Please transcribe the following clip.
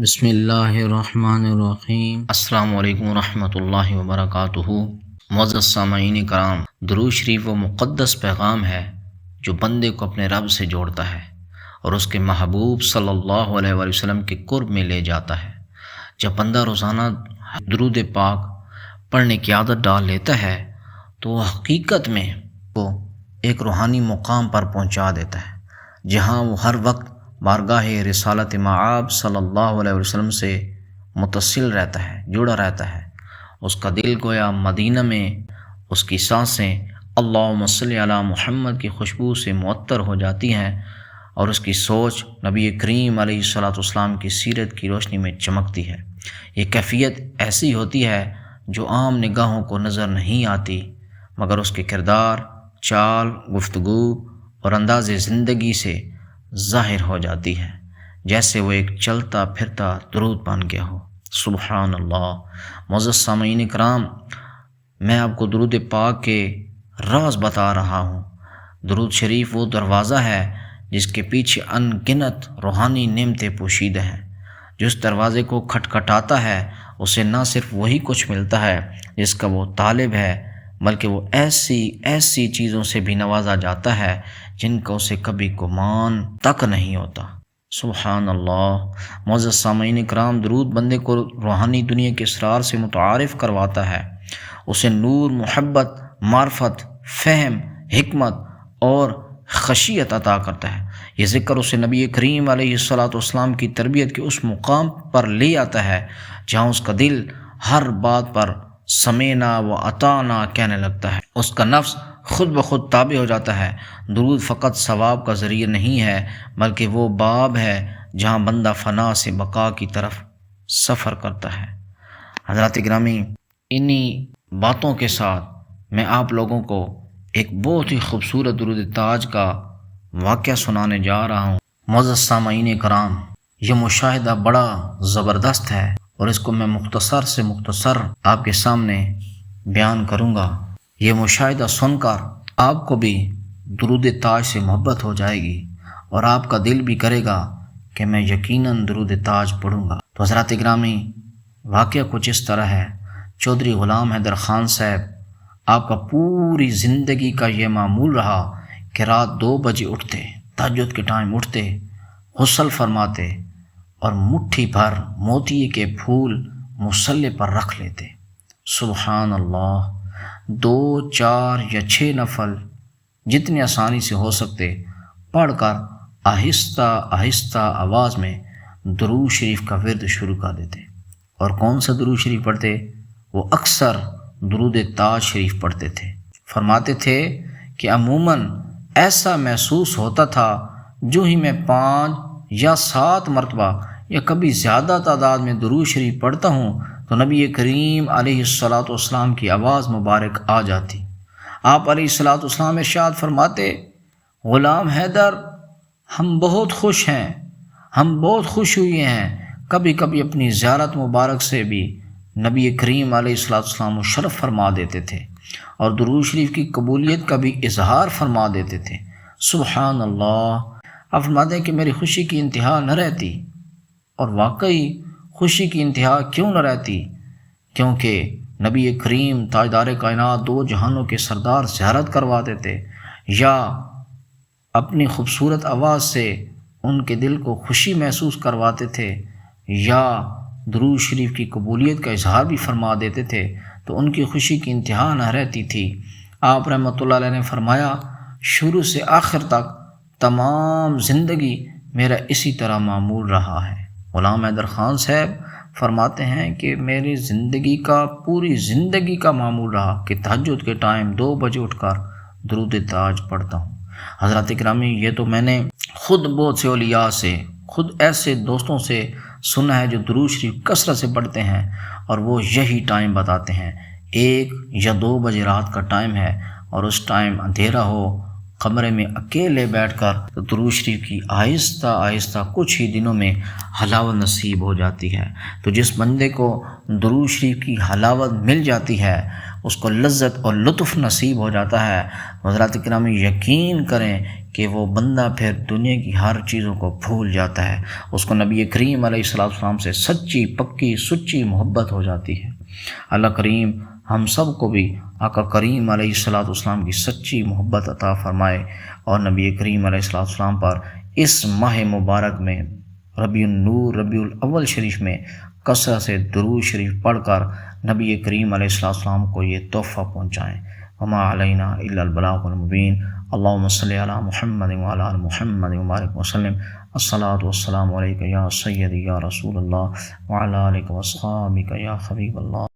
بسم اللہ الرحمن الرحیم۔ السلام علیکم ورحمۃ اللہ وبرکاتہ۔ معزز سامعین کرام، درود شریف وہ مقدس پیغام ہے جو بندے کو اپنے رب سے جوڑتا ہے اور اس کے محبوب صلی اللہ علیہ وآلہ وسلم کے قرب میں لے جاتا ہے۔ جب بندہ روزانہ درود پاک پڑھنے کی عادت ڈال لیتا ہے تو وہ حقیقت میں وہ ایک روحانی مقام پر پہنچا دیتا ہے، جہاں وہ ہر وقت بارگاہ رسالت مآب صلی اللہ علیہ وسلم سے متصل رہتا ہے، جڑا رہتا ہے۔ اس کا دل گویا مدینہ میں، اس کی سانسیں اللہم صلی علی محمد کی خوشبو سے معطر ہو جاتی ہیں اور اس کی سوچ نبی کریم علیہ الصلوۃ والسلام کی سیرت کی روشنی میں چمکتی ہے۔ یہ کیفیت ایسی ہوتی ہے جو عام نگاہوں کو نظر نہیں آتی، مگر اس کے کردار، چال، گفتگو اور انداز زندگی سے ظاہر ہو جاتی ہے، جیسے وہ ایک چلتا پھرتا درود بن گیا ہو۔ سبحان اللہ۔ معزز سامعین کرام، میں آپ کو درود پاک کے راز بتا رہا ہوں۔ درود شریف وہ دروازہ ہے جس کے پیچھے ان گنت روحانی نعمتیں پوشیدہ ہیں۔ جو اس دروازے کو کھٹکھٹاتا ہے اسے نہ صرف وہی کچھ ملتا ہے جس کا وہ طالب ہے، بلکہ وہ ایسی چیزوں سے بھی نوازا جاتا ہے جن کا اسے کبھی گمان تک نہیں ہوتا۔ سبحان اللہ۔ معزز سامعین کرام، درود بندے کو روحانی دنیا کے اسرار سے متعارف کرواتا ہے، اسے نور، محبت، معرفت، فہم، حکمت اور خشیت عطا کرتا ہے۔ یہ ذکر اسے نبی کریم علیہ الصلوۃ والسلام کی تربیت کے اس مقام پر لے آتا ہے جہاں اس کا دل ہر بات پر سمینا و اطاعنا کہنے لگتا ہے، اس کا نفس خود بخود تابع ہو جاتا ہے۔ درود فقط ثواب کا ذریعہ نہیں ہے، بلکہ وہ باب ہے جہاں بندہ فنا سے بقا کی طرف سفر کرتا ہے۔ حضرات گرامی، انہی باتوں کے ساتھ میں آپ لوگوں کو ایک بہت ہی خوبصورت درود تاج کا واقعہ سنانے جا رہا ہوں۔ معزز سامعین کرام، یہ مشاہدہ بڑا زبردست ہے اور اس کو میں مختصر آپ کے سامنے بیان کروں گا۔ یہ مشاہدہ سن کر آپ کو بھی درود تاج سے محبت ہو جائے گی اور آپ کا دل بھی کرے گا کہ میں یقیناً درود تاج پڑھوں گا۔ تو حضرات گرامی، واقعہ کچھ اس طرح ہے۔ چودھری غلام حیدر خان صاحب، آپ کا پوری زندگی کا یہ معمول رہا کہ رات 2 بجے اٹھتے، تہجد کے ٹائم اٹھتے، غسل فرماتے اور مٹھی بھر موتیے کے پھول مصلی پر رکھ لیتے۔ سبحان اللہ۔ 2، 4 یا 6 نفل جتنی آسانی سے ہو سکتے پڑھ کر آہستہ آہستہ آواز میں درود شریف کا ورد شروع کر دیتے۔ اور کون سا درود شریف پڑھتے؟ وہ اکثر درود تاج شریف پڑھتے تھے۔ فرماتے تھے کہ عموماً ایسا محسوس ہوتا تھا جو ہی میں 5 یا 7 مرتبہ یا کبھی زیادہ تعداد میں درود شریف پڑھتا ہوں تو نبی کریم علیہ الصلوۃ والسلام کی آواز مبارک آ جاتی۔ آپ علیہ الصلوۃ والسلام ارشاد فرماتے، غلام حیدر، ہم بہت خوش ہیں، ہم بہت خوش ہوئے ہیں۔ کبھی کبھی اپنی زیارت مبارک سے بھی نبی کریم علیہ الصلوۃ والسلام مشرف فرما دیتے تھے اور درود شریف کی قبولیت کا بھی اظہار فرما دیتے تھے۔ سبحان اللہ۔ آپ فرماتے ہیں کہ میری خوشی کی انتہا نہ رہتی، اور واقعی خوشی کی انتہا کیوں نہ رہتی؟ کیونکہ نبی کریم تاجدار کائنات 2 جہانوں کے سردار زیارت کرواتے تھے، یا اپنی خوبصورت آواز سے ان کے دل کو خوشی محسوس کرواتے تھے، یا درود شریف کی قبولیت کا اظہار بھی فرما دیتے تھے، تو ان کی خوشی کی انتہا نہ رہتی تھی۔ آپ رحمۃ اللہ علیہ نے فرمایا، شروع سے آخر تک تمام زندگی میرا اسی طرح معمول رہا ہے۔ غلام حیدر خان صاحب فرماتے ہیں کہ میری زندگی کا، پوری زندگی کا معمول رہا کہ تہجد کے ٹائم 2 بجے اٹھ کر درود تاج پڑھتا ہوں۔ حضرات گرامی، یہ تو میں نے خود بہت سے اولیاء سے، خود ایسے دوستوں سے سنا ہے جو درود شریف کثرت سے پڑھتے ہیں، اور وہ یہی ٹائم بتاتے ہیں، 1 یا 2 بجے رات کا ٹائم ہے اور اس ٹائم اندھیرا ہو، کمرے میں اکیلے بیٹھ کر درود شریف کی آہستہ آہستہ کچھ ہی دنوں میں حلاوت نصیب ہو جاتی ہے۔ تو جس بندے کو درود شریف کی حلاوت مل جاتی ہے، اس کو لذت اور لطف نصیب ہو جاتا ہے۔ حضرات کرام، یقین کریں کہ وہ بندہ پھر دنیا کی ہر چیزوں کو بھول جاتا ہے، اس کو نبی کریم علیہ السلام سے سچی پکی سچی محبت ہو جاتی ہے۔ اللہ کریم ہم سب کو بھی آقا کریم علیہ السلام کی سچی محبت عطا فرمائے، اور نبی کریم علیہ السلام پر اس ماہ مبارک میں ربیع النور ربیع الاول شریف میں کثرت سے درود شریف پڑھ کر نبی کریم علیہ السلام کو یہ تحفہ پہنچائیں۔ وما علینا الا البلاغ المبین۔ اللہم صلی علی محمد وعلی آل محمد وبارک وسلم۔ الصلاۃ والسلام علیک یا سیدی یا رسول اللہ وعلی آلک واصحابک یا حبیب اللہ۔